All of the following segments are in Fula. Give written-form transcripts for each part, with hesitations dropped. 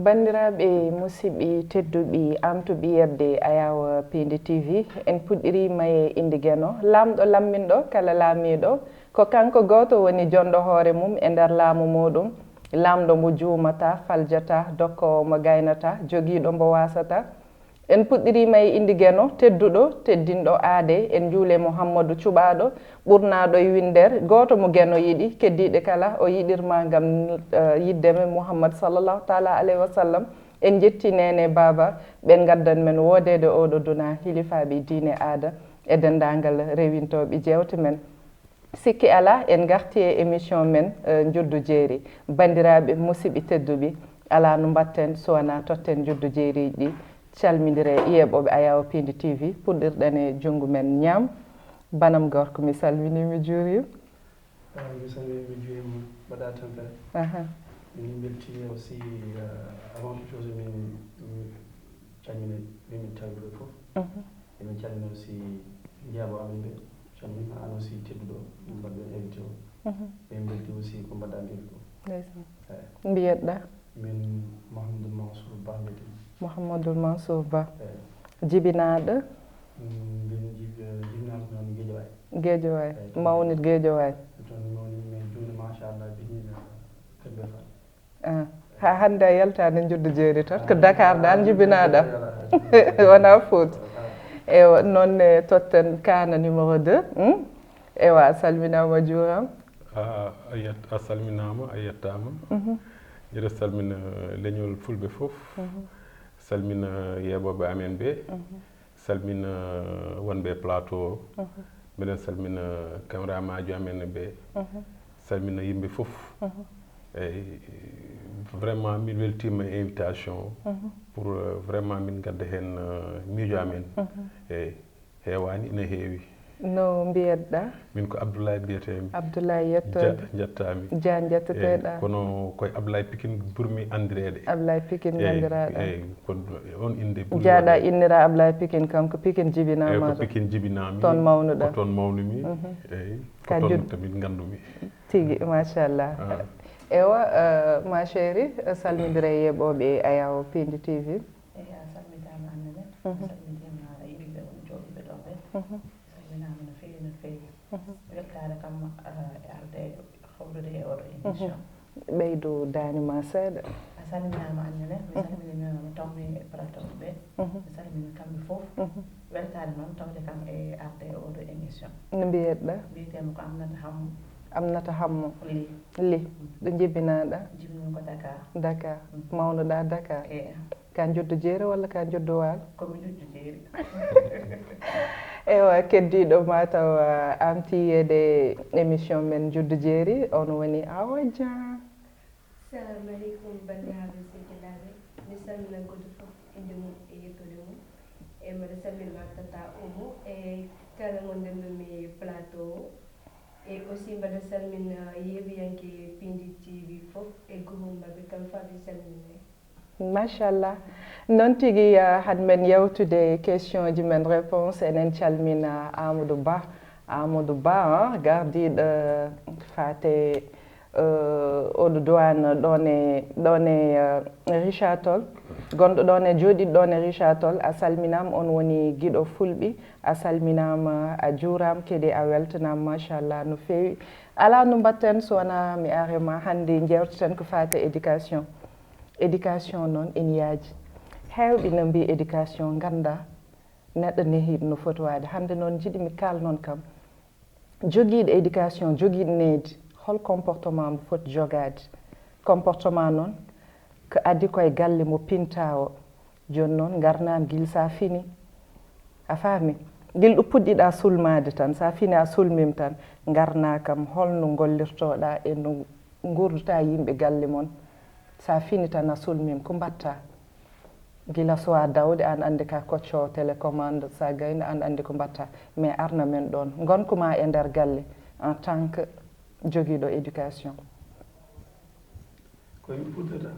bandiraɓe musidɓe tedduɓe amtuɓe yebde Ayaw Pindi TV en puɗɗirima e inde gueno lamɗo lamminɗo kala laamiɗo ko kanko goto woni jonɗo hoore mum e nder laamu muɗum lamɗo mo juumata faljata dokkowo mo gaynata joguiɗo mbo wasata en puɗɗirima e inde gueno tedduɗo teddinɗo aade en juule Mouhamadou cuɓaɗo ɓurnaɗo e winder goto mo gueno yiiɗi keddiɗe kala o yiɗirma gam yiddeme Mouhammad sallllahu taala alayhi wa sallam en jetti nene baba ɓen gaddan men wodede oɗo duna hilifaɓe diine aada e dendagal rewintoɓe jewte men sikki ala en garti e émission men juddu jeeri bandiraɓe musidɓe tedduɓe ala no mbatten sowona totten juddu jeeriji ɗi calmidire yeɓoɓe Ayaw Pindi TV puɗɗirɗen e junggo men ñaam banam gorko mi salmini mi juurima mi salmini mi juurima mbaɗa tampere min beltini aussi avant toute chose min calmina min tawɓeɗo fof emin calmina aussi jeyaɓo amen ɓe calmina an aussi tedduɗo mbaɗɗon invité o min belti aussi ko mbaɗɗa mbiyde ko mbiyeɗɗa min Mouhamadoul Mansour Ba mbiyetemi Mouhamadoul Mansour Ba jibinaɗo min jibinaɗo noon Guédiawaye mawnid Guédiawaye toon mawni men joni machallah binina Kebbe Fall ha hande a yaltani juddu jeeri tan ko Dakar dal jibinaɗam wona Fouta ewa noonne totten Kana numéro 2 ewa a salminama juuram a salminama a yettama mbiɗa salmina leñol fulɓe fof salmina yeɓoɓe amen ɓe salmina wonɓe plateau o mbiɗen salmina caméraman amen ɓe salmina yimɓe fof eyyi vraiment min weltima e invitation pour vraiment min gadda hen miijo amen eyyi heewani ina heewi no mbiyatɗa min ko Abdoulaye mbiyetemi Abdoulaye yettoɓe jettami Diane jettoteɗa kono koye Abdoulaye Pikine ɓurmi andirede Abdoulaye Pikine nandiraɗa eyyi kono on inde jaaɗa innira Abdoulaye Pikine kanko Pikine jibinama ko Pikine jibinami toon mawnuɗa ko toon mawnumi eyyi ko toon tamin gandumi tigui machallah ewa ma chéri salmidira e yeɓoɓe Ayaw Pindi TV eyi a salmitama annene salmitima yimɓe won jooɗiɓe ɗon ɓe salminama no feewi no feewi weltare kam e arde hawrude e oɗo émission ɓeydo danima seeɗa a salminama annene mi salminima tawmi e plateau ɓe mi salmini kamɓe fof weltare noon tawde kam e arde e oɗo émission no mbiyetɗa mbiyetemi ko Aminata Hammo li ɗo jibinaɗa jibinimi ko Dakar mawnuɗa Dakar ka juddu jeeri walla ka juddu waalo komi juddu jeeri ewa keddiɗo mataw amti yiyede émission men juddu jeeri on woni Awa Dia assalamu aleykum bandiraɓe sehilaɓe mi salmina goto fof inde mum e yettude mum e mbiɗa salminma tata Oumou e kala mo ndendumi plateau e aussi mbaɗa salmina yeeɓiyanke Pindi TV fof e groupum mabɓe kamɓe fof mi salminay machallah noon tigui had men yewtude question ji men réponse enen calmina Amadou Ba gardiɗo fate oɗo douane ɗon e Richard Toll gonɗo ɗon e jooɗiɗo ɗon e Richard Toll a salminama on woni guiɗo fulɓe a salminama a juurama kadi a weltanama machallah no fewi ala no mbatten so wona mi arima hande jewteten ko fate éducation noon ene yaaji hewɓe no mbi éducation ganda neɗɗo nehiɗo no foti wade hande noon jiiɗi mi kal noon kam joguiɗo éducation joguiɗo needi hol comportement mo foti jogade comportement noon ko adi koye galle mo pinta o joni noon garnama guila sa fini a faami guila ɗo puɗɗiɗa sulmade tan sa fini a sulmima tan garna kam holno gollirtoɗa e no gurdata yimɓe galle moon sa fini tan a sulmima ko mbatta guila sowa dawde an andi ka koccowo télécommande sa gayni an andi ko mbatta mais arna men ɗon gonkoma e nder galle en tant que joguiɗo éducation koye mi fuddata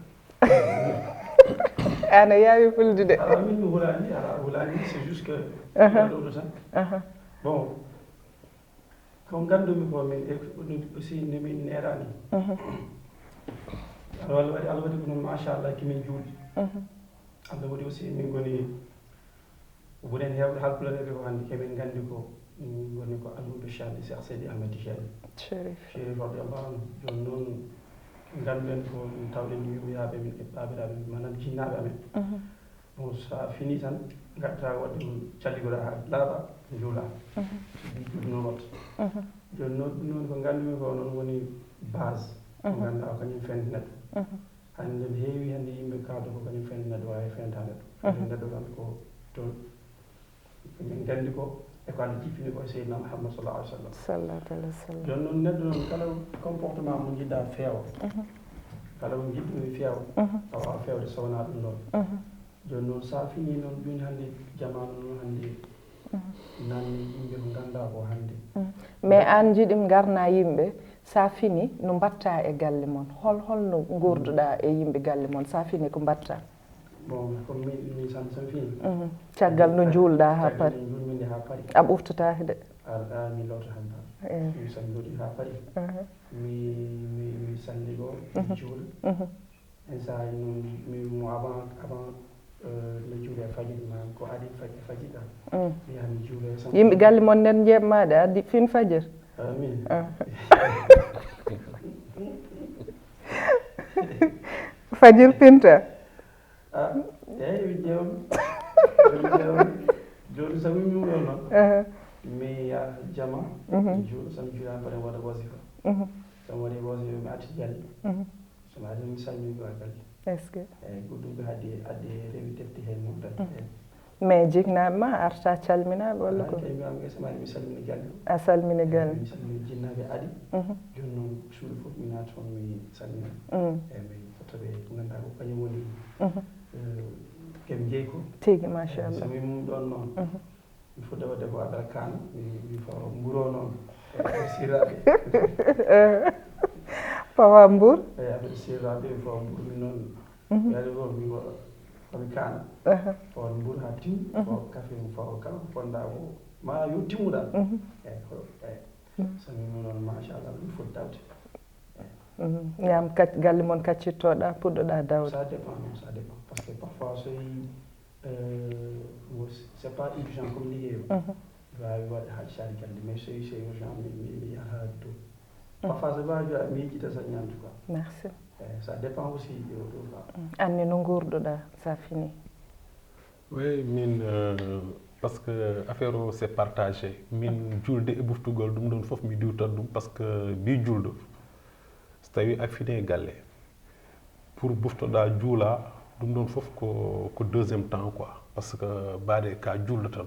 an a yawi fuldude min mi hulani c'est juste que ɗoɗo tan bon ko gandumi ko min aussi nemin nerani Allah waɗi ko noon machallah kimin juulɗi Allah waɗi aussi min goni wonen hewɓe halpulareɓe ko hannde keɓen gandi ko min goni ko almuɓe chadi Cheikh Seydi Ahmed Tijani Chérif radiallahu anhu joni noon ganduɗen ko min tawɗen yummiraɓe min e babiraɓe manam jinnaɓe amen bon sa fini tan gaddata wadde calligoɗa ha laaɓa juula so ɗi juuɗi noon watta joni noon ko gandumi ko noon woni base ko ganduɗa ko kañum fendi neɗɗo hande no heewi hande yimɓe kaldo ko kañum fendi neɗɗo wawi fenta neɗɗo neɗɗo tan ko toon min gandi ko e ko Allah jippini ko e Seydina Mouhammad sallallahu alaihi wasallam joni noon neɗɗo noon kala comportement mo jiɗɗa feewa kala mo jiɗɗumi feewa a wawa fewde sowona ɗum ɗon joni noon sa fini noon joni hannde jamanu noon hannde nanni yimɓe ko ganda ko hannde mais an jiɗim garna yimɓe sa fini no mbatta e galle mon holno gurduɗa e yimɓe galle mon sa fini ko mbatta bon comme min san fini caggal no juulɗa ha paari julminde ha paari a ɓuftatake de mi lawta han tan mi salligoɗi ha paari mi salligo mi juula en sahaji noon mi avant le juule fajiri ma ko adi fajiri ɗam mi yaha mi juule yimɓe galle mon nden jeɓmaɗe addi fin fajir min fajir pinta eyyi ƴewmi joni so wimi ɗo noon mi yaha jama juuɗo somi juulani pare waɗa wasifa somi waɗi wasifa mi atti galle somi adi mi salmini ko galle est ce que eyyi goɗɗum ɓe adde rewi defte hen noon tan mais jignaɓe ma arta calminaɓe walla ko mi esmani mi salmini galle a salmini galle mi salmini jinnaɓe aadi joni noon suuɗo fof mi naati toon mi salmina eyyi mi fotoɓe ko ganduɗa ko kañum woni keɓe jeeyi ko tigi machallah somi mum ɗon noon mi fuɗɗa wadde ko abara kane mi fawa mburo noon sirraɓe fawa mbour eyi aɓeɗe sirraɓe mi fawa mburu min noon yaade fof mi komi kana fawa mburu ha timmi fawa café mi fawa kala ko ponɗa ko ma yo timmuɗa eyyi ko eyyi somi mum noon machallah ɗum foti dawde ñam galle moon kaccittoɗa puɗɗoɗa dawde ça dépend parce que parfois so yi c'est pas urgent comme liggéeyo wawi waɗde haɗi sari galle mais so yi c'est urgent mi yaha to parfois so wawi joɗa mi yejjita tan ñamdu quoi merci ça dépend aussi ɗo quoi anni no gurduɗa sa fini oui min par ce que affaire o c'est partagé min julde e ɓuftugol ɗum ɗon fof mi diwtat ɗum par ce que mbi julɗo so tawi a fini galle pour ɓuftoɗa juula ɗum ɗon fof ko deuxiéme temps quoi par ce que baade ka julɗo tan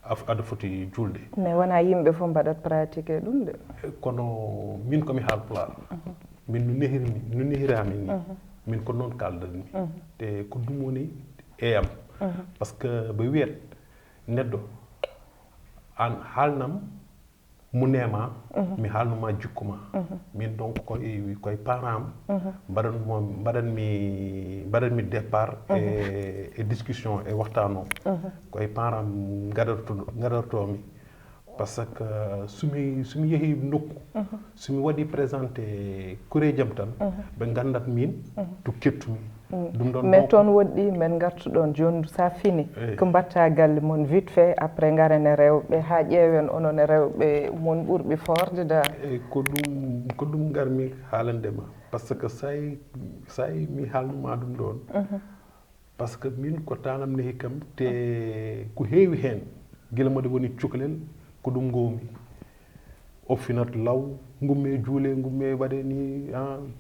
aɗa foti julde mais wona yimɓe fof mbaɗat pratiqué ɗum de kono min komi haalpulaar min no nehirami ni min ko noon kaldanmi te ko ɗum woni eyam par ce que ɓe wiyat neɗɗo an haalnam mu nema mi haalnuma jikku ma min donc koye parent am mbaɗanmi départ e discussion e waxtaan o koye parent am gaɗortomi par ce que somi yeehi nokku somi waɗi présenté kureejam tan ɓe gandat min to kettumi ɗum ɗon mais toon woɗɗi men gartuɗon joni sa fini ko mbatta galle mon vite fait après garane rewɓe ha ƴeewen onon e rewɓe mon ɓurɓe forde da eyyi ko ɗum garmi haalandema par ce que sa yi mi haalnuma ɗum ɗon par ce que min ko tanam nehi kam te ko heewi hen guila mbaɗa woni cukalel ko ɗum gowmi o finat law gumme juule gumme waɗe ni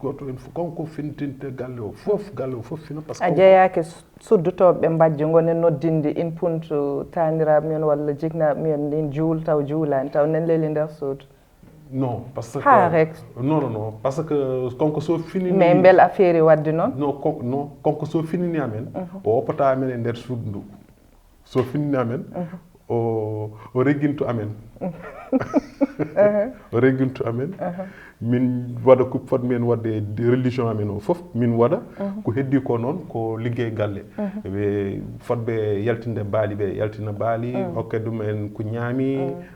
goto en konko fintinte galle o fof fina par ce que a jeeyaki suddutoɓe mbajjo gonen noddinde in punto taniraɓe men walla jignaɓe men ndin juul taw juulani taw nen leeli nder suudu non par ce que ha rek non par ce que konko so finini mais bel affaire wadde noon non konko so finini amen o woppata amen e nder suudu ndu so finini amen o regginto amen reguntu amen min waɗa ko fot men wadde religion amen o fof min waɗa ko heddi ko noon ko liggey galle ɓe fotɓe yaltinde baali ɓe yaltina baali hokke ɗum en ko ñaami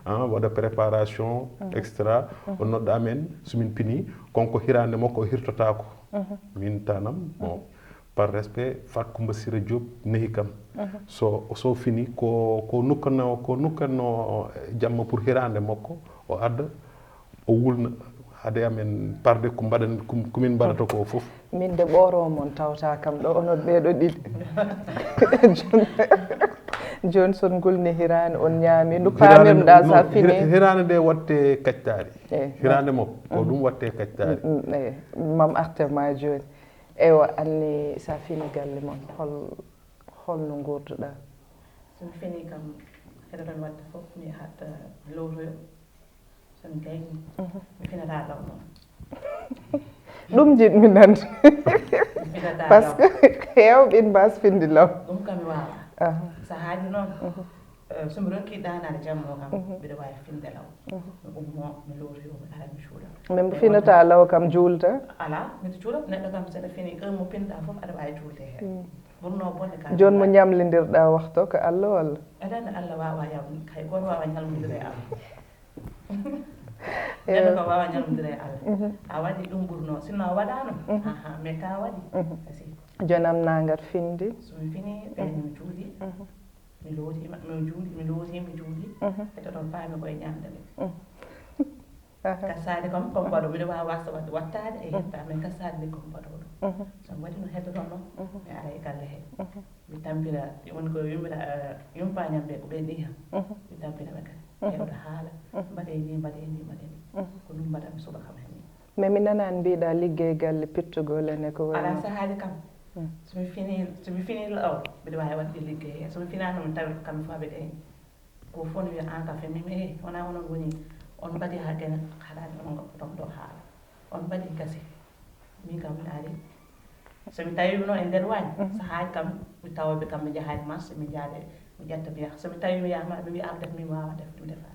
waɗa préparation extra o noɗɗo amen somin pini konko hirande makko o hirtotako min tanam bon par respect Fat Coumba Sira Diop nehi kam so fini ko nukkanno jamma pour hirande makko o adda o wulna hade amen parde ko mbaɗan komin mbaɗata ko fof min de ɓooro mon tawta kam ɗo onon ɓeeɗo ɗiɗi joni son gulni hirande on ñaami ndu pamirɗa sa fini hirande nde watte kaccitari hirande makko ko ɗum watte kaccitari mam artema joni eywa anni sa fini galle mon holno gurduɗa somi fini kam heɗo ɗon wadde fof mi yahat lowtoyo somi gayni mi finata law noon ɗum jiɗmi nande par ce que hewɓe mbas finde law ɗum kam mi wawa so haaji noon somi ronki ɗanade jamma o kam mbiɗa wawi finde law mi ummo mi lowtoyo mi ara mi cuuɗa mais mbo finata law kam juulta ala miɗo cuuɗa neɗɗo kam saɗa fini mo pinɗa fof aɗa wawi juulde hen ɓurno bonde ka joni mo ñamlidirɗa waxto ko Allah walla aɗa Allah wawa yam hay goto wawa ñalmodire e Allah neɗɗo kam wawa ñalmodire e Allah a waɗi ɗum ɓurno sinno a waɗano mais ka waɗi asi joni am nagat finde somi fini ɓeyni mi juuɗi mi lootima mi juuɗi mi looti mi juuɗi ete ɗon paami koye ñamde nde kassade kam comme mbaɗo mbiɗa wawa wasta wadde wattade e yetta mais kassade nde comme mbaɗo ɗum somi waɗi no heddoto noon mi ara e galle he mi tampira woni ko yimɓeɗa yumpañam ɓe ko ɓe ɗi ham mi tampira ɓe kadi hewɗo haala mbaɗe ni mbaɗe ni mbaɗe ni ko ɗum mbaɗami suuɓa kam hen ni mais mi nanani mbiɗa liggey galle pittugol ene ko ala sahaaji kam somi fini law mbiɗa wawi wadde liggey he somi finano mi tawi kamɓe fo ɓe gayni ko fof ne wiya an ka femmimi e wona onon woni on mbaɗi ha gene haɗade on goppoton ɗo haala on mbaɗi gasi min kam mi ari somi tawimi noon e nder wañi sahaaji kam mi tawaɓe kam mi jahani marché mi jaade mi ƴetta mi yaha somi tawi mi yahama ɓe wi an def min wawa def mi defa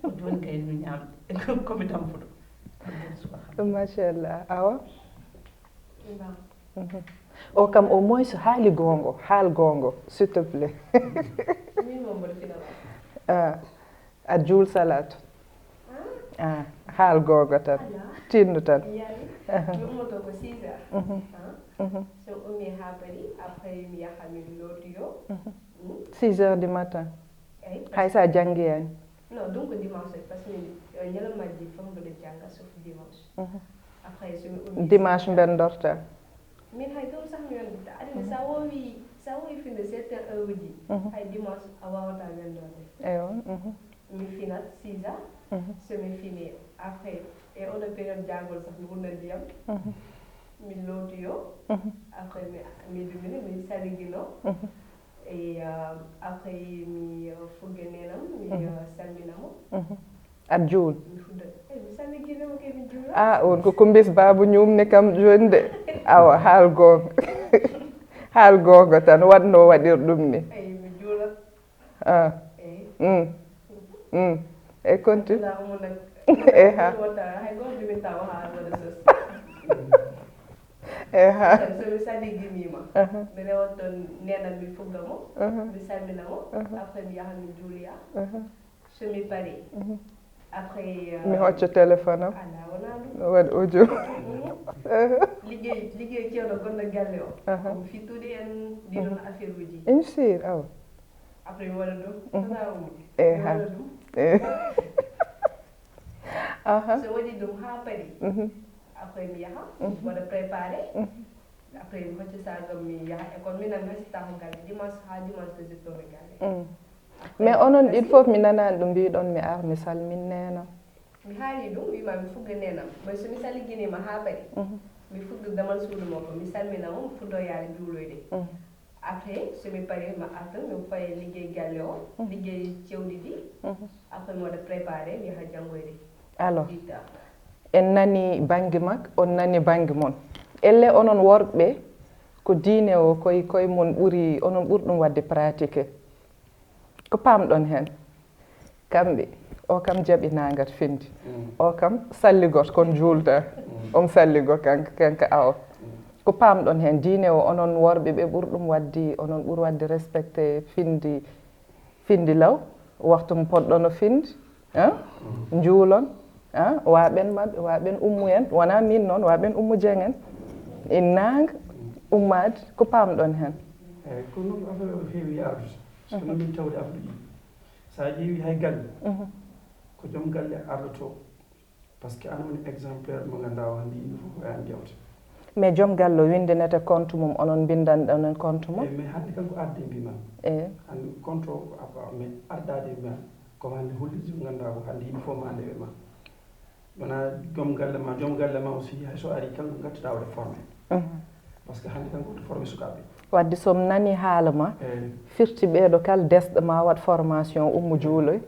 ko joni kayni mi ñamde komi tampuɗo machallah awa o kam au moins so haali gongo haal gongo s'il te plaît a juul salatu haal gongo tan tinno tan mi ummoto ko 6 heures so ummi ha bari après mi yaha mi lootiyo 6 heures du matin hay sa janggiyani non donc dimanche parce que ñalawmaji fof mbiɗa jangga sauf dimanche après somi ummi dimanche mbenndorta min hay ɗum sah mi wonduta adine sa wowi finde 7 heures uji hay dimanche a wawata wendorde eywa mi finat 6 heures somi fini après e oɗo période jangol sah mi wurna ndiyam mi lootiyo après mi dumini mi sariguino et après mi fugge nenam mi salminamo aɗa juul mi fudda mi salmiguinamo ke mi juula on koko mbis baaba ñumni kam joni de awa haal gonga haal gonga tan watno waɗir ɗum ni eyi mi juulat eyi e continue laamu nak e ha hay goto dumin tawa ha waɗa sos e ha somi saliguinima mi rewat toon nenam mi fuggamo mi salminamo après mi yaha mi juuloya somi pari après mi hocco téléphone am ala wona ɗum waɗi audio liggey cewɗo gonɗo galle o komi fittude en ɗiɗon affaire uji insir awa après mi waɗa ɗum tata umo e mi ha waɗa ɗum so waɗi ɗum ha pari après mi yaha waɗa préparé après mi hocca sagam mi yaha école minan mi hasitako galle dimanche ha dimanche que jettoɓe galle mais onon ɗiɗ fof mi nanani ɗum mbiɗon mi ar mi salmin nenam mi haali ɗum wima mi fugga nenam mais somi saliguinima ha pari mi fugga damal suudu makko mi salminamo mi fuddo yaade juuloyde après somi pari ma arta mi faye liggey galle o liggey cewɗi ɗi après mi waɗa préparé mi yaha janggoyde alors en nani banggue makko on nani banggue mon elle onon worɓe ko diine o koye mon ɓuuri onon ɓuuri ɗum wadde pratiqué ko pamɗon hen kamɓe o kam jaɓi nagat findi o kam salligot kon juulta salligo kanka awo ko pamɗon hen diine o onon worɓe ɓe ɓurɗum waddi onon ɓuuri wadde respecté findi law waktu mo poɗɗono findi juulon waɓen mabɓe waɓen ummu en wona min noon waɓen ummu Dieng en in naanga ummade ko pamɗon hen eyyi ko noon affaire o heewi ardude so no min tawde afduji sa ƴeewi hay galle ko joom galle ardoto par ce que an woni exemplaire mo ganduɗa o hannde yimɓe fof oyani jewte mais joom galle o windinete compte mum onon bindanɗonen compte mum mais hannde kanko arde mbima hannde compte o mais ardade mbima kono hannde holliti mo ganduɗa ko hannde yimɓe fof ma ande ɓe ma wona joom galle ma aussi hayso ari kanko gattuɗa waɗa formé par ce que hannde kanko waɗa formé sukaɓe wadde somi nani haala ma firti ɓeeɗo kala desɗo ma waɗ formation ummu juuloy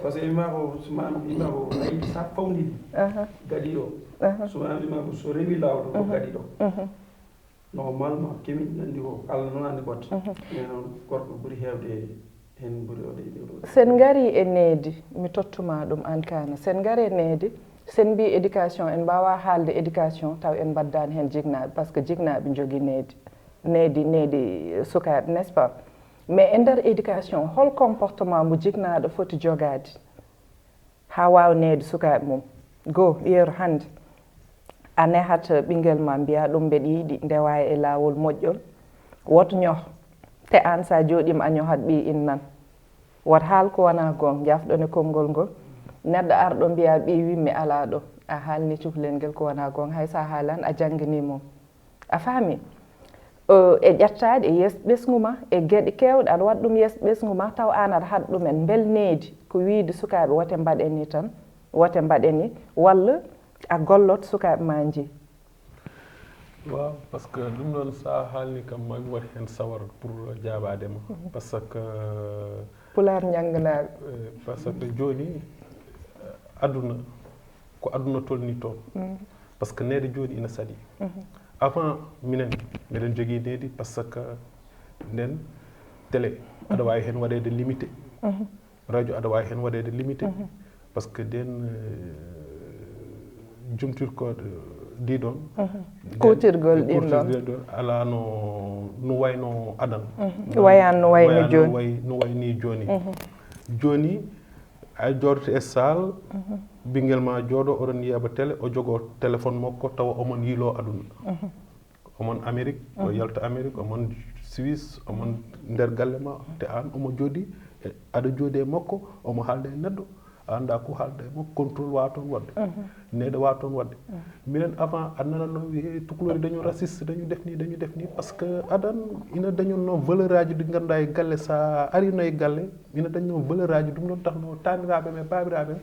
par ce que wima ko suma wima ko a yiɗi sa fawndidi gaɗiɗo suma wima ko so rewi lawɗo ko gaɗiɗo normalement kemin andi ko Allah noon andi goto mais noon gorko ɓuuri hewde hen ɓuuri oɗe ɗewɗo sen gari e needi mi tottuma ɗum an kana sen gari e needi sen mbi éducation en mbawa haalde éducation taw en mbaddani hen jignaɓe par ce que jignaɓe jogui needi sukaɓe n'est ce pas mais e nder éducation hol comportement mo jignaɗo foti jogade ha wawa needi sukaɓe mum goo ƴeeru hande a nehat ɓinguel ma mbiya ɗum mbeɗa yiiɗi ndewa e lawol moƴƴol woto ñoh te an sa jooɗima a ñohat ɓi in nan wat haal ko wona gon jafɗon e konngol ngol neɗɗo arɗo mbiya ɓi wimmi ala ɗo a haalni cukalel ngel ko wona gon hay sa haalan a janggani mum a faami e ƴettade e yes ɓesgu ma e gueɗe kewɗe aɗa waɗa ɗum yes ɓesgu ma taw an aɗa haɗa ɗumen bel needi ko wiide sukaɓe wote mbaɗeni tan wote mbaɗeni walla a gollot sukaɓe ma jii waaw par ce que ɗum ɗon sa haalni kam mami waɗi hen sawar pour jaabadema par ce que pular ñangganaɓe par ce que joni aduna ko aduna tolni toon par ce que neede joni ina saaɗi avant minen miɗen jogui needi par ce que nden télé aɗa wawi hen waɗede limité radio aɗa wawi hen waɗede limité par ce que nden jumtirkoɗe ɗiɗon kuutirgol ɗin ɗon ala no wayno adan wayan no wayno joni no wayni joni joni a jooɗoto e salle ɓinguel ma jooɗo oɗon yiyaba télé o jogo téléphone makko tawa omon yiilo aduna omon Amérique o yalta Amérique omon Suisse omon nder galle ma te an omo jooɗi aɗa jooɗi e makko omo haalda e neɗɗo a anda ko haalda e makko contrôle wawa toon wadde neɗɗo wawa toon wadde minen avant a nanatno wiye tukulori daño raciste daño defni par ce que aɗan ina dañonno valeur aji ɗi ganduɗa e galle sa arino e galle ina dañno valeur aji ɗum ɗon takno taniraɓe men babiraɓe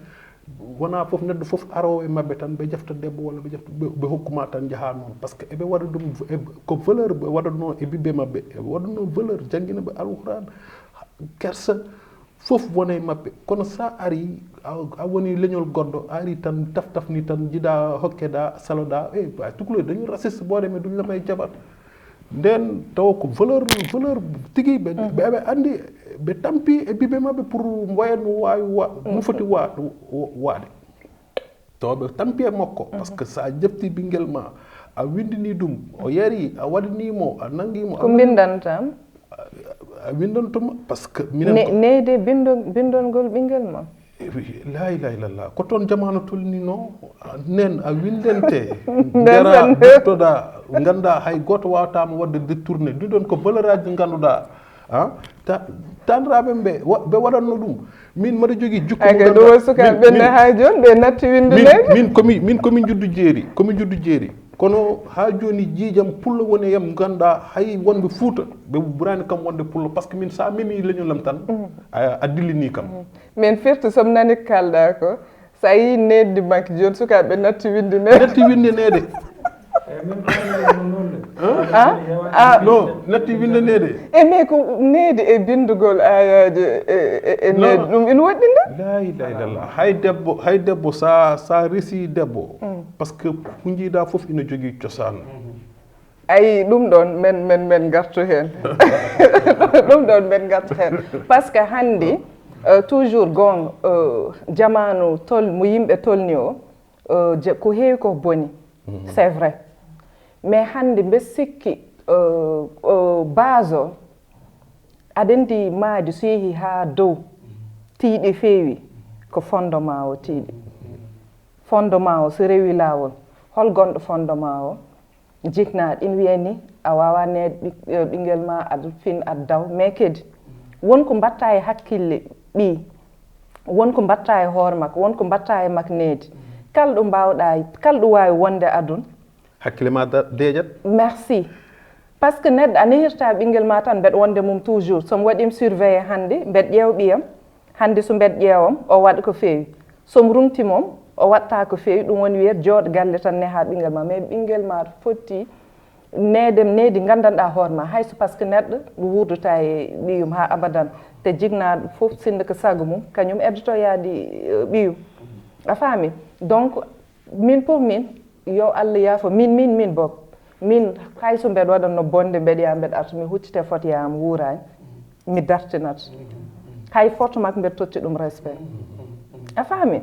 wona foof neɗɗo foof arowo e mabɓe tan ɓe jefta debbo walla ɓe hokkuma tan jaaha noon par ce que eɓe waɗa ɗum ko valeur ɓe waɗatno e ɓiɓɓe mabɓe eɓe waɗatno valeur jangguinaɓe alquran kersa foof wona e mabɓe kono sa ari a woni leñol goɗɗo a ari tan taf-tafni tan jiɗa hokkeɗa saloɗa tukulori dañu raciste ɓoɗe men duñ lamay jaɓat nden taw ko valeur tigui ɓeɓe andi ɓe tampi e ɓiɓɓe mabɓe pour mboyen no wawi no foti waade taw ɓe tampi e makko par ce que sa jefti ɓinguel ma a windini ɗum o yari a waɗanimo a nanguimo ko bindantam a windantuma par ce que neyde bindongol ɓinguel ma la ilaha illallah ko toon jamanu tolnino nen a windente ndera duttoɗa ganda hay goto wawatama wadde détourné ɗum ɗon ko valeur aji ganduɗa tanraɓe ɓe waɗatno ɗum min mbaɗa jogui jukko ɗo sukaɓe ɓenne ha joni ɓe natti windunede min komin juddu jeeri kono ha joni jiijam pullo woni yam ganduɗa hay wonɓe Fuuta ɓe ɓurani kam wonde pullo par ce que min sa memi leñolam tan a dillini kam min firti somi nani kalɗa ko sa yi neddi makko joni sukaɓe natti windenede non natti windenede mais ko needi e bindugol ayaji e needi ɗum ina woɗɗi nde la ilaha illallah hay debbo sa resi debbo par ce que ko jiiɗa foof ina jogui cosaan ayi ɗum ɗon men gartu hen ɗum ɗon men gartu hen par ce que hande toujours gon jamanu tol mo yimɓe tolni o ko heewi ko boni c'est vrai mais hannde mbe sikki base o aɗa maadi so yehi haa dow tiiɗi feewi ko fondement o tiiɗi fondement o so rewi laawol hol gonɗo fondement o jiknaaɗo ina wiya ni a wawa neede ɓinguel ma aɗa fin aɗa daw mais kadi wonko mbatta e hakkille ɓii wonko mbatta e hoore makko wonko mbatta e makko needi kala ɗo mbawɗa kala ɗo wawi wonde aduna hakkille ma deeƴat merci par ce que neɗɗo a nehirta ɓinguel ma tan mbeɗa wonde mum toujours somi waɗima surveillé hannde mbeɗa ƴeew ɓiyam hannde so mbeɗa ƴeewam o waɗa ko feewi somi rumtimom o watta ko feewi ɗum woni wiyete jooɗo galle tan neha ɓinguel ma mais ɓinguel ma fotti needi gandanɗa hoore ma hayso par ce que neɗɗo wurdata e ɓiyum ha abadan te jignaɗo fof sinde ko sago mum kañum eddoto yaadi ɓiyum a faami donc min pour min yo Allah yaafo min bob min hayso mbeɗa waɗanno bonde mbeɗa ya mbeɗa arta mi huccite foti yam wuurani mi dartinata hay forto makko mbeɗa totti ɗum respect a faami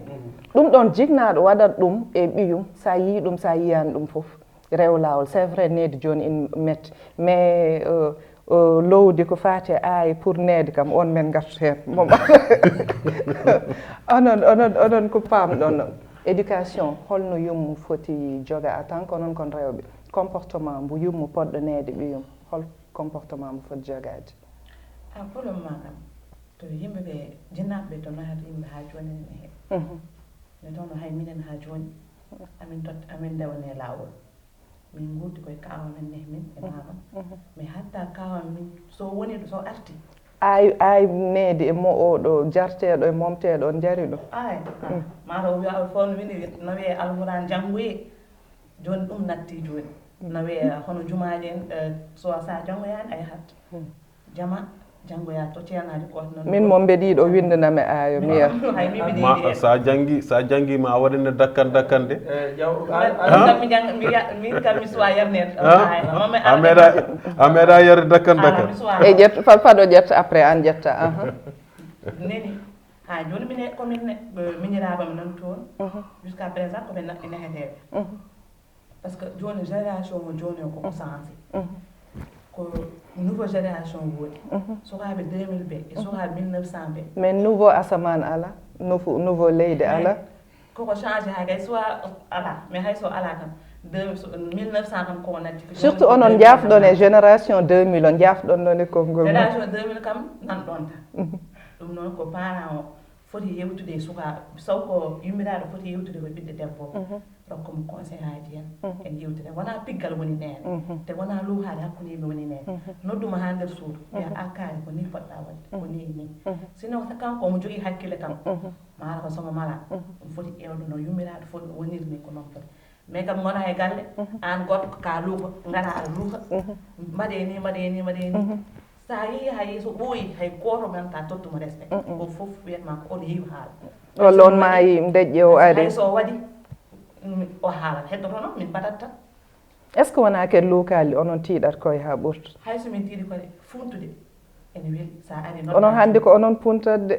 ɗum ɗon jignaɗo waɗat ɗum e ɓiyum sa yii ɗum sa yiyani ɗum fof rew lawol c'est vrai needi joni in metti mais lowdi ko fati aay pour neede kam on men gartu hen mom onon ko pamɗon éducation holno yummu foti joga en tant que onon kon rewɓe comportement mbo yummu poɗɗo neede ɓiyum hol comportement mbo foti jogade pour le moment kam to yimɓeɓe jinnaɓeɓe to nahata yimɓe ha joni ene heeɓa ne toon hay minen ha joni amin dewne lawol min gurdi koye kawa men neh min e mamam mais hatta kawa min so woni ɗo so arti ay needi e mo oɗo jarteɗo e momteɗo on jari ɗum ay mataw wiya fof no wini no wiye alquran janggoye joni ɗum natti joni no wiye hono jumaji en so sa janggoyani a yahat jama janggoya to ceernaji goto noon min moom mbeɗiɗo windanami ayo miya hay mi mbiɗiɗi sa janggi ma waɗane dakkande min kam mi suwa yernede a meeɗa yerde dakkan e ƴetta faɗo ƴetta après an ƴetta neni ha joni mine komin miñiraɓam nan toon jusqu'à présent koɓe neheteɓe par ce que joni génération mo joni o koko changé ko nouveau génération woodi sukaɓe 2000 ɓe e sukaɓe 1900 ɓe mais nouveau asaman ala nouveau leydi ala koko changé ha kay soit ala mais hay so ala kam 1900 kam koko natti surtout onon jafɗon e génération 2000 on jafɗon ɗon e konngol génération 2000 kam nan ɗon tan ɗum noon ko parent o foti yewtude e sukaɓe saw ko yummiraɗo foti yewtude ko ɓiɗɗo debbo rokko mo conseil haji hen en yewtude wona piggal woni nene te wona luuhade hakkude yimɓe woni nene nodduma ha nder suudu wiya kaari ko ni poɗɗa wadde ko ni ni sinon kanko omo jogui hakkille kam maara ko somo mala ɗum foti ƴewde no yummiraɗo foti no wonirni ko noon foti mais kam gona e galle an goto ka luuka gara aɗa luuka mbaɗe ni sa yeehi hay so ɓooyi hay goto ganta tottuma respect o fof wiyatma ko oɗo yeewi haala walla on maayi deƴƴe o ari hay so waɗi o haalat heddoto noon min baɗat tan est ce que wona kadi luukali onon tiiɗat koye ha ɓurta hay so min tiiɗi koye funtude ene weeli sa ari onon hannde ko onon puntatde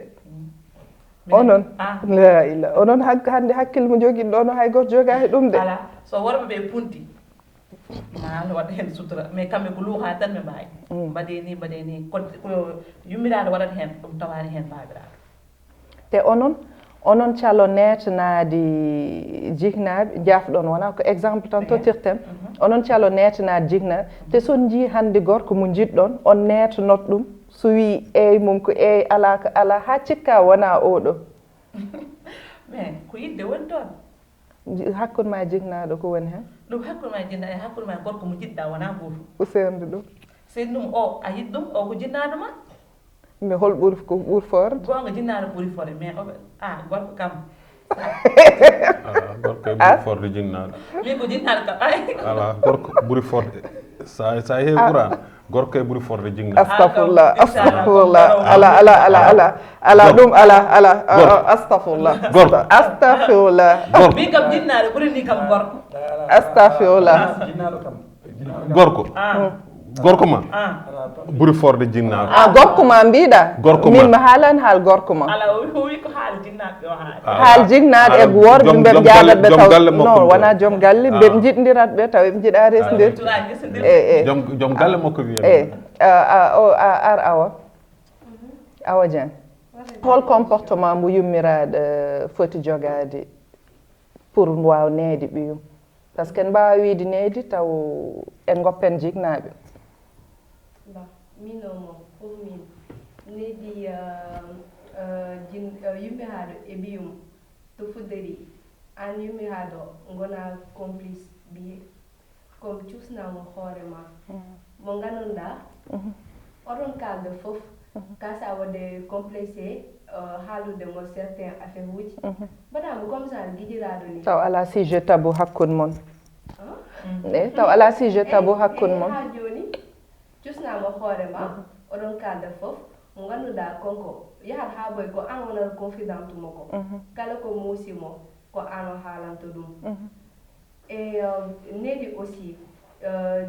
onon la ila onon hannde hakkille mo joguiɗo ono hay goto jogaki ɗum de ala so worɓeɓe punti ma Allah waɗa hen sutura mais kamɓe ko luuha tan ɓe mbawi mbaɗe ni ko yummiraɗo waɗata hen ɗum tawani hen babiraɗo te onon calo netanade jignaɓe jafɗon wona ko exemple tan tottirten onon calo netanade jignaɓe te son jii hannde gorko mo jiɗɗon on netanot ɗum so wi eyyi mum ko eyyi ala ko ala ha cikka wona oɗo mais ko yidde woni toon hakkude ma jignaɗo ko woni hen ɗum hakkude ma jinnaɗo hakkude ma gorko mo jiɗɗa wona goto usende ɗum sen ɗum o a yiɗ ɗum o ko jinnaɗo ma mais hol ɓuuri ko ɓuuri forde gonga jinnaɗo ɓuuri forde mais gorko kam gorko e ɓuuri forde jinnaɗo min ko jinnaɗo kam ala gorko ɓuuri forde sa heewi Qur'an gorko e ɓuuri forde jinnaɗo astafurlah ala ɗum ala astafurlah min kam jinnaɗo ɓuuri ni kam gorko astafurlah gorko gorko ma ɓuri forde jinnaɗo gorko ma mbiɗa min mi haalani haal gorko ma ala o wi ko haal jinnaɓe o haal jinnaɗe e worɓe ɓe jaaɗat ɓe taw non wona joom galle ɓe jiɗdirat ɓe taw ɓe jiiɗa resdir joom galle makko wiya ar awa Dieng hol comportement mo yummiraɗo foti jogade pour waw neede ɓiyum par ce que en mbawa wiide needi taw en goppen jignaɓe min o moom pour min needi yummiraɗo e ɓiyum to fudderi an yummiraɗo gona complice ɓiye comme cuusnamo hoore ma mo ganduɗa oɗon kalde foof kasa wode complexé haalude mo certain affaire uji mbaɗamo comme ça guiɗiraɗo ni taw ala sujet tabou hakkude mon taw ala sujet tabou hakkude mon ha joni cuusnamo hoore ma oɗon kalde foof mo ganduɗa konko yahat ha boy ko an wonata confidente moko kala ko muusimo ko an o haalanto ɗum e needi aussi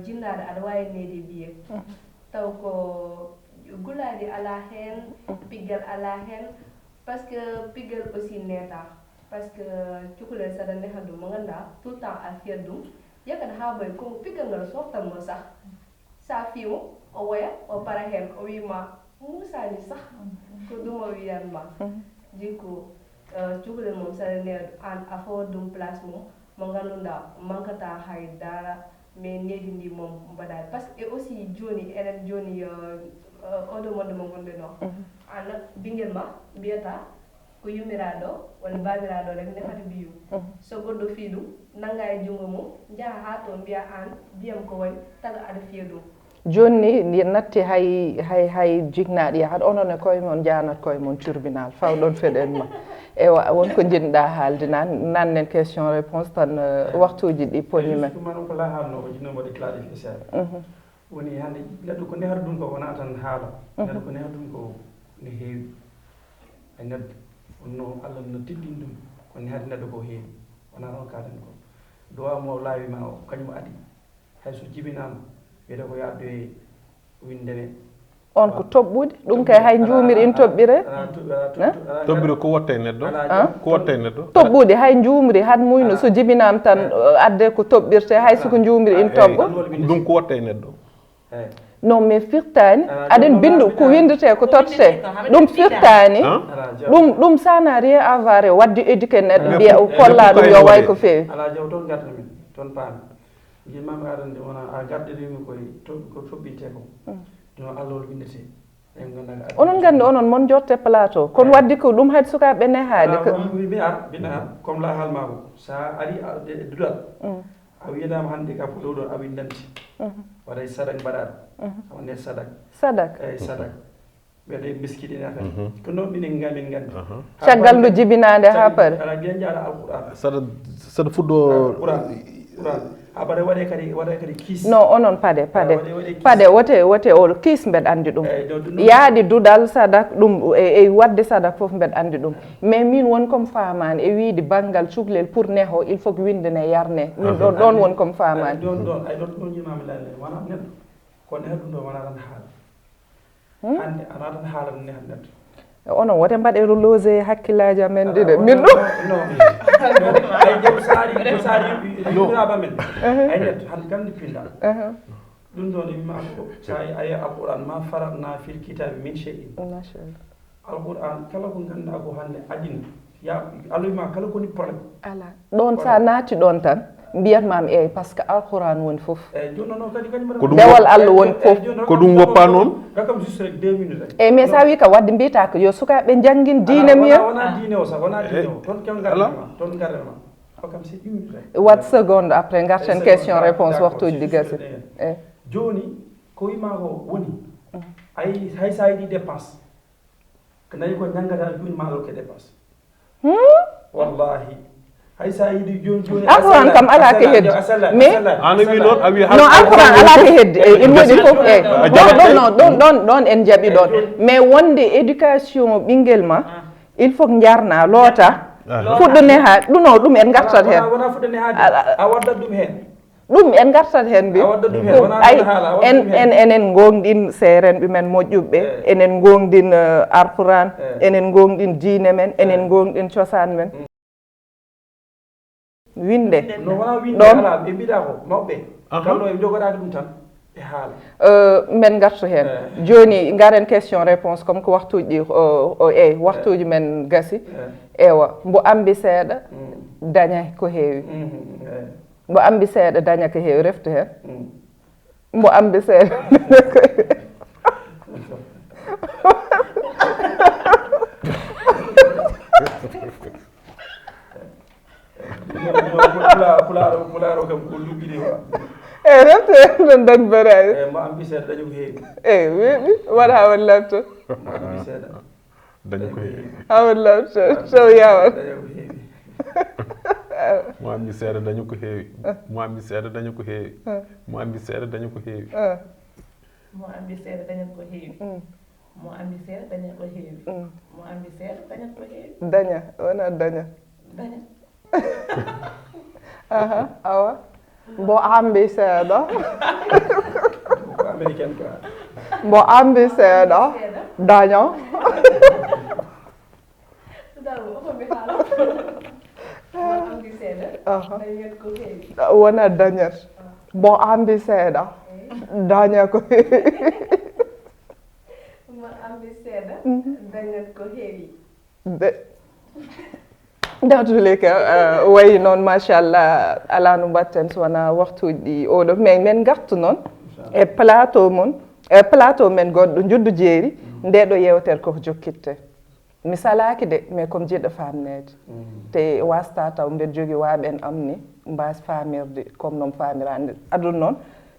jinnaɗo aɗa wawi needi biye taw ko gulaɗi ala hen piggal ala hen par ce que piggal aussi neta par ce que cukalel saɗa neha ɗum mo ganduɗa tout le temps a fiyat ɗum yakata ha boy ko piggal ngal softanmo sah sa fiimo o woya o para hen o wima musani sah ko ɗum o wiyanma du coup cukalel mom saɗa neha an a fawat ɗum place mum mo ganduɗa mankata hay dara mais needi ndi mom mbaɗani par ce que aussi joni enen joni oɗo monde mo gonɗen o an ɓinguel ma mbiyata ko yummiraɗo walla babiraɗo rek nefata ɓiyum so goɗɗo fii ɗum nanga e junngo mum jaaha ha toon mbiya an mbiyam ko waɗi taga aɗa fiya ɗum joni ndi natti hay jignaɗo yahat onon e koye mon janat koye mon tribunal fawɗon feɗen ma ewa wonko jinɗa haalde nannen question réponse tan waktuji ɗi poni men maɗum ko la haalno ko jinno mbaɗi clarification woni hande neɗɗo ko nehata ɗum ko wona tan haala neɗɗo ko nehata ɗum ko ne heewi e neɗɗo wonno Allah no tillini ɗum ko nehata neɗɗo ko heewi wona ɗon kaden ko duwa mo laawima o kañum adi hay so jibinama wiyete ko yaaddo e windeme on ko toɓɓude ɗum kay hay juumiri in toɓɓire toɓɓire ko watta e neɗɗo ko watta e neɗɗo toɓɓude hay juumri had muyno so jibinama tan adde ko toɓɓirte hay soko juumiri in toɓɓo ɗum ko watta e neɗɗo non mais firtani aɗen bindu ko windete ko tottete ɗum firtani ɗum ça n'a rien à voir e wadde éduqué neɗɗo mbiya kolla ɗum yo way ko feewi ala jaw toon garta min toon paami jimami arande wona a gardirimi koye ko toɓɓinte ko no allol windete onon gandi onon mon jotte plateau kono waddi ko ɗum hayde sukaɓe nehaade mi ar comme la haalma ko sa ari duɗal a wiyatama hannde ka ɗo ɗon a windanti waɗay sadak mbaɗaɗo awa nder sadak eyyi sadak ɓeɗe miskiɗine kadi ko noon minen gamin gandi caggal ndu jibinade ha paari ala guiya jaaɗa alqouran saɗa fuɗɗo qouran ha ɓaɗa waɗe kadi kiis non onon paade wote o kiis mbeɗa andi ɗum yaaɗi duɗal sadak ɗum e wadde sadak foof mbeɗa andi ɗum mais min woni comme famani e wiide banggal cuklel pour neho il faut que windene yarne min ɗon woni comme famani ɗon jimami lalle wona neɗɗo ko neha ɗum ɗo wona tan haala hande ana tan haala neha neɗɗo onon wote mbaɗe losé hakkillaji amen ɗiɗe min ɗum ay jom saari ɗiraɓa men ay neɗɗo hande kam ndi pinɗa ɗum ɗo nde wima ko sa ayi alquran ma faratna fil kitabe min shay'in alquran kala ko ganduɗa ko hande adina ya Allah wima kala koni probléme ala ɗon sa naati ɗon tan mbiyatmami eyyi par ce que alquran woni foof dewal Allah woni foof ko ɗum woppa noon gakam juste rek 2 minutes eyyi mais sa wi ka wadde mbiyata ko yo sukaɓe janggin diine miya wona diine o sax wona diine o toon gardema hokam c'est 1 minute rek wat seconde après garten question réponse waktuji ɗi gasi eyyi joni ko wima ko woni hay sa yiɗi dépense ko nayi ko ñaggata joni ma ɗo ke dépense wallahi hay sa yiɗi joni alquran kam ala ko heddi mais an wi noon a wi non alquran ala ko heddi in woɗi foof ɗon en jaaɓi ɗon mais wonde éducation ɓinguel ma il faut jarna loota fuɗɗo neha ɗum en gartat hen wona fuɗɗo nehaade a waddat ɗum hen ɗum en gartat hen mbi ay enen gongɗin seerenɓe men moƴƴuɓe enen gongɗin arpuran enen gongɗin diine men enen gongɗin cosaan men winde no wona winde ala ɓe mbiɗa ko mawɓe kamɗo e jogoɗade ɗum tan ɓe haala men gartu hen joni garen question réponse comme ko waktuji ɗi eyyi waktuji men gasi ewa mbo ambi seeɗa daña ko heewi mbo ambi seeɗa daña ko heewi reftu hen mbo ambi seeɗa pulaaro kam ko luggiɗi wa eyyi reftu hen ɗon dañ baraji mbo ambi seeɗa dañi ko heewi eyyi weeɓi waɗa ha won labto ambi seeɗa dañi ko heewi ha won labto sow yawat daña ko heewi mo ambi seeɗa dañi ko heewi mo ambi seeɗa dañi ko heewi mo ambi seeɗa dañi ko heewi mo ambi seeɗa daña ko heewi mo ambi seeɗa daña ko heewi mo ambi seeɗa daña ko heewi daña wona daña daña awa mbo ambi seeɗa ko américaine quoi mbo ambi seeɗa daña wona dañat mbo ambi seeɗa daña ko heewi mo ambi seeɗa dañat ko heewi dans tous les cas wayi noon machallah ala no mbatten so wona waktuji ɗi oɗo mais men gartu noon e plateau mon e plateau men goɗɗo juddu jeeri ndeɗo yewtere koko jokkitte mi salaki de mais comme jiɗɗo famnede te wasta taw mbeɗa jogui waaɓen am ni mbas famirde comme noon famirande aduna noon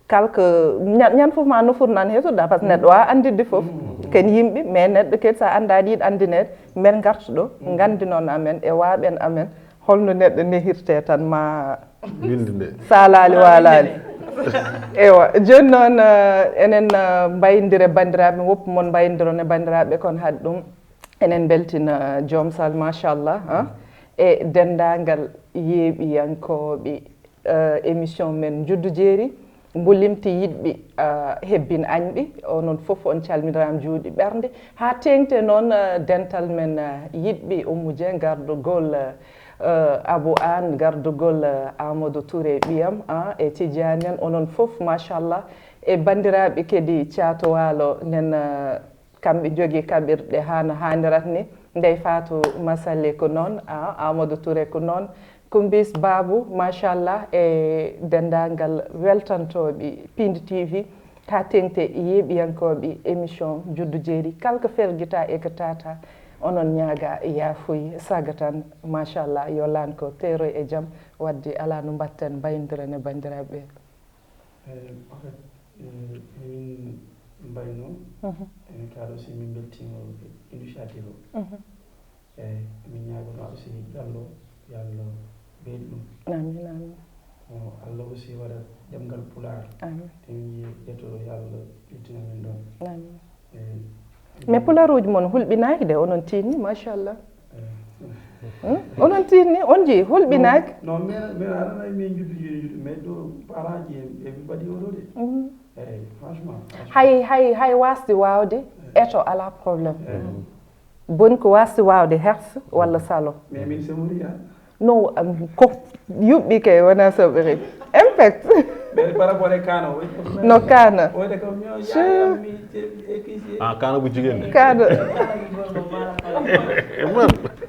kalko ñan foof ma nofur nan heetoɗa par ce que neɗɗo wawa andidde foof ken yimɓe mais neɗɗo kadi sa andaɗi yiiɗ andinede men gartu ɗo gandi noon amen e waaɓen amen holno neɗɗo nehirte tan ma winde nde salali walali ewa joni noon enen mbayidira bandiraɓe woppu moon mbaydiron e bandiraɓe kono haade ɗum enen beltina joom sall machallah e dendagal yeeɓiyankoɓe émission men juddu jeeri mbo limti yiɗɓe hebbin añɓe onon foof on calminirama juuɗe ɓerde ha tengte noon dental men yiɗɓe Oumou Dieng gardugol Abou Anne gardugol Amadou Touré ɓiyam e Tidiane en onon foof machallah e bandiraɓe kadi Thiatou Walo nen kamɓe jogui kaɓirɗe hano hanirat ni Ndeye Fatou Massaly ko noon Amadou Touré ko noon Kumbis Babou machallah e dendagal weltantoɓe Pinde TV ha tengte yeeɓiyankoɓe émission juddu jeeri kala ko ferguita e ko tata onon ñaaga yaafuy saga tan machallah yo lan ko teero e jaam wadde ala no mbatten mbaydiran e bandiraɓe en fait min mbayno en kaɗo aussi min beltino initiative o eyyi min ñagono aussi diallo yallo ɓeydi ɗum amin amin Allah aussi waɗa ɗemgal pular amin en ƴettoɗo yallo ƴettina men ɗon amin mais pularuji moon hulɓinaki de onon tinni machallah onon tinni on jeeyi hulɓinaki non mais aɗana min juddu jeeri mais ɗo parent ji en ɓe mbaɗi oɗo de eyyi franchement hay wasde wawde eto ala probléme boni ko wasde wawde herse walla salon mais min semori non ko yuɓɓi kay wona soɓiri impact mais par rapport e kana no kana oyde kam yayammi kana bu jigéen de kana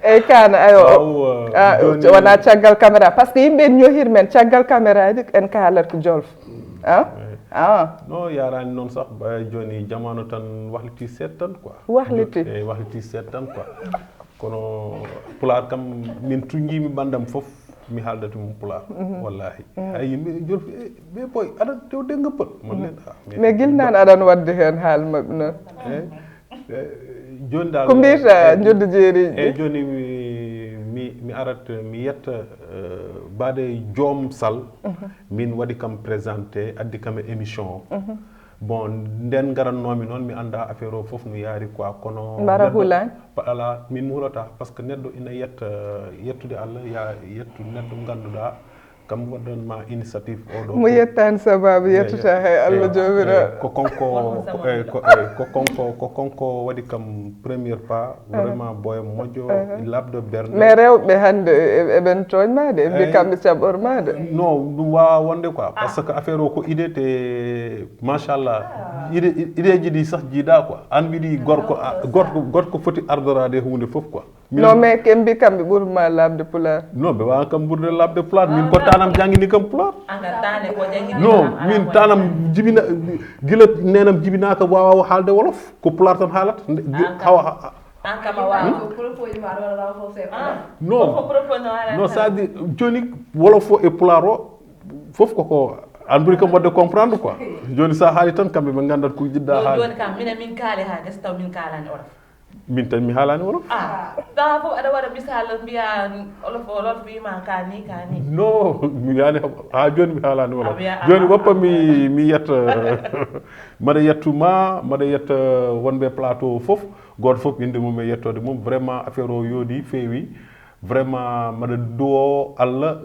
eyyi kana ayo wona caggal caméra par ce que yimɓe en ñohir men caggal caméra ji en kaalat ko jolfo non yarani noon sah joni jamanu tan wahliti seeɗa tan quoi wahliti eyyi wahliti seeɗa tan quoi kono pular kam min tugguimi ɓandam foof mi haaldata mum pular wallahi hay yimɓe jolfi ɓe boy aɗa tewde ngappal mallen mais guilnani aɗani wadde hen haal mabɓe noon joni dal ko mbiyata joddu jeeriji eyyi joni mi arat mi yetta baade joom sall min waɗi kam présenté addi kam e émission o bon nden garannomi noon mi anda affaire o foof no yaari quoi kono mbara hulani ala min hulata par ce que neɗɗo ina yetta yettude Allah ya yettu neɗɗo ganduɗa kam waɗanma initiative oɗo mo yettan sababu yettata hay Allah jomiraɗo ko konko waɗi kam premier pas vraiment boye moƴƴo labde bernde mais rewɓe hannde eɓen toñmade e mbi kamɓe caɓormade non ɗum wawa wonde quoi par ce que affaire o ko idée te machallah idéji ɗi sah jiiɗa quoi an mbiɗi gorko foti ardorade hunde foof quoi non mais ken mbi kamɓe ɓurma labde pular non ɓe wawa kam ɓurde labde pular min ko tanam jangguini kam pular non min tanam jibina guila nenam jibinaka wawa haalde wolof ko pular tan haalata hawa non ça dit joni wolof o e pular o foof koko an ɓuuri kam wadde comprendre quoi joni sa haali tan kamɓe ɓe gandat ko jiɗɗa haali joni kam minen min kaali ha des taw min kalani olof min tan mi haalani wolof tawa fof aɗa waɗa misal mbiya olof wima ka ni non mi yani ha joni mi haalani wolof joni woppa mi yetta mbaɗa yettuma mbaɗa yetta wonɓe plateau foof goto foof inde mum e yettode mum vraiment affaire o yoodi feewi vraiment mbaɗa duwo Allah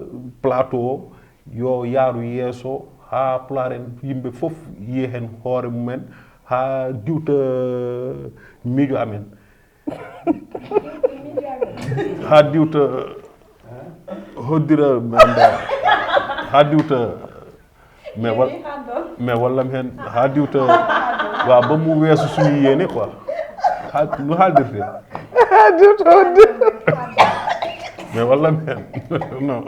plateau o yo yaaru yeeso ha pular en yimɓe foof yiye hen hoore mumen ha diwta miijo amen ha diwta hoddira ha diwta mais wallam hen ha diwta wa bamu weeso suñu yéene quoi no haaldirte ha diwta hoddira mais wallam hen non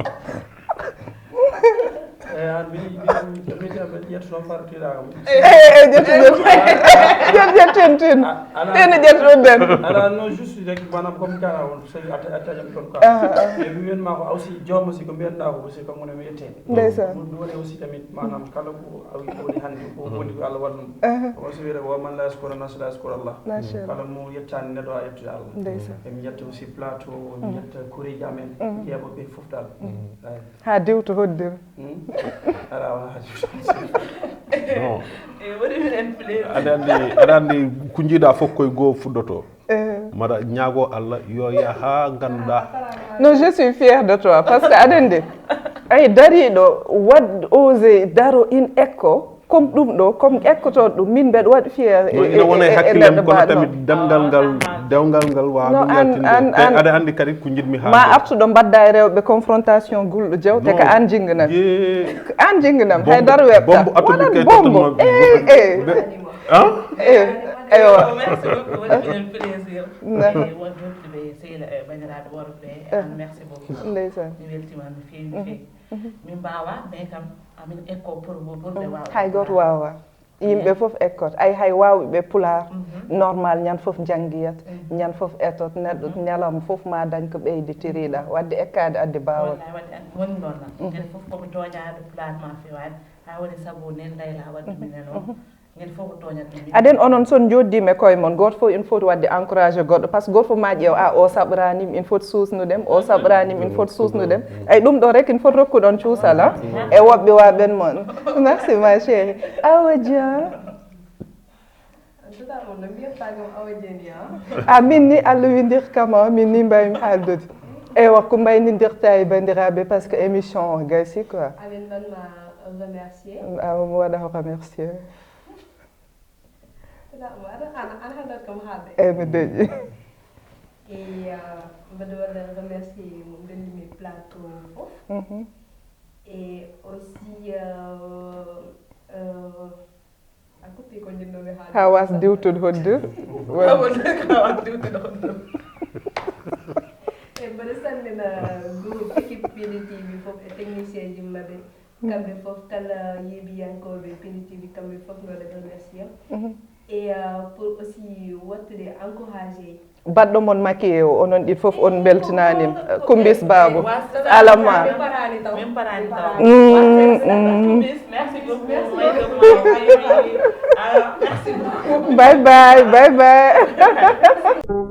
an mbiɗi ƴettuno fartiɗakam ƴettin tene ƴettuɗen ala non juste rek manam comme kala on so attañam toon quoi e mi wiyanma ko aussi jooma si ko mbiyanɗa ko aussi kamone mi yette ndeysan ɗum woni aussi tamit manam kala ko woni hannde ko woni ko Allah waɗnum o so wiyata waman la yaskura nas la yaskura Allah kala mo yettani neɗɗo a yettude Allah ndeysan emi yetta aussi plateau mi yetta koreji amen yeeɓoɓe fof dal ha diwta hoddira ala wona non aɗa andi ko jiiɗa fof koye goho fuɗɗoto mbaɗa ñaago Allah yo yaa ha ganduɗa non je suis fière de toi parce que aɗa andi ay dariɗo wad osé daro in ekko comme ɗum ɗo comme ekkotoɗo ɗum min mbeɗa waɗi fiére ina wona e hakkillem kono tamit demgal ngal dewgal ngal wawa ɗum yaltinde aɗa andi kadi ko jiɗmi ha ma artuɗo mbadda e rewɓe confrontation gulɗo jewte ko an jingganam an jingganam haydara weɓta wonan bombo eywa merci beaucoup waɗi en plaisir wondude ɓe sehla e bandiraɓe worɓe merci beaucoup ndeysan mi weltima no fewi no fewi min mbawa mais kam amin ekko pour ɓe wawa hay goto wawa yimɓe fof ekkoto ay hay wawɓe pular normal ñan fof janggiyat ñan fof etot neɗɗo ñalawma fof ma dañ ko ɓeyditiriɗa wadde ekkade adde bawol wadde woni ɗon nan ene fof koɓe toñade pular ma fewade ha woni saabu nen layla wadde minen o ngel fof ko toñat aden onon son joddima koye mon goto fof il faut wadde encouragé goɗɗo par ce que goto fof ma ƴeew o saɓranima il faut susnudem o saɓranima il faut susnudem ay ɗum ɗo rek il faut rokkuɗon cuusal e woɓɓe waɓen moon merci ma chérie Awa Dia min ni Allah windirkama min ni mbaymi haaldude eywa ko mbaynidirta e bandiraɓe par ce que émission o gaysi quoi mo waɗa remercier mi deƴƴi mbaɗa waɗa remercier mo bellimi plateau fof et aussi a coppi ko jinnoɓe ha was diwtude hoddir e mbaɗa salmina groupe équipe Pini TV fof e technicien ji maɓɓe kamɓe fof kala yeeɓiyankoɓe Pini TV kamɓe fof mbaɗa remercier et pour aussi wattude encouragé baɗɗo mon maquillé o onon ɗi fof on beltinanim Kumbis Babou alama min parani taw Kumbis merci beaucoup merci beaucoup bye bye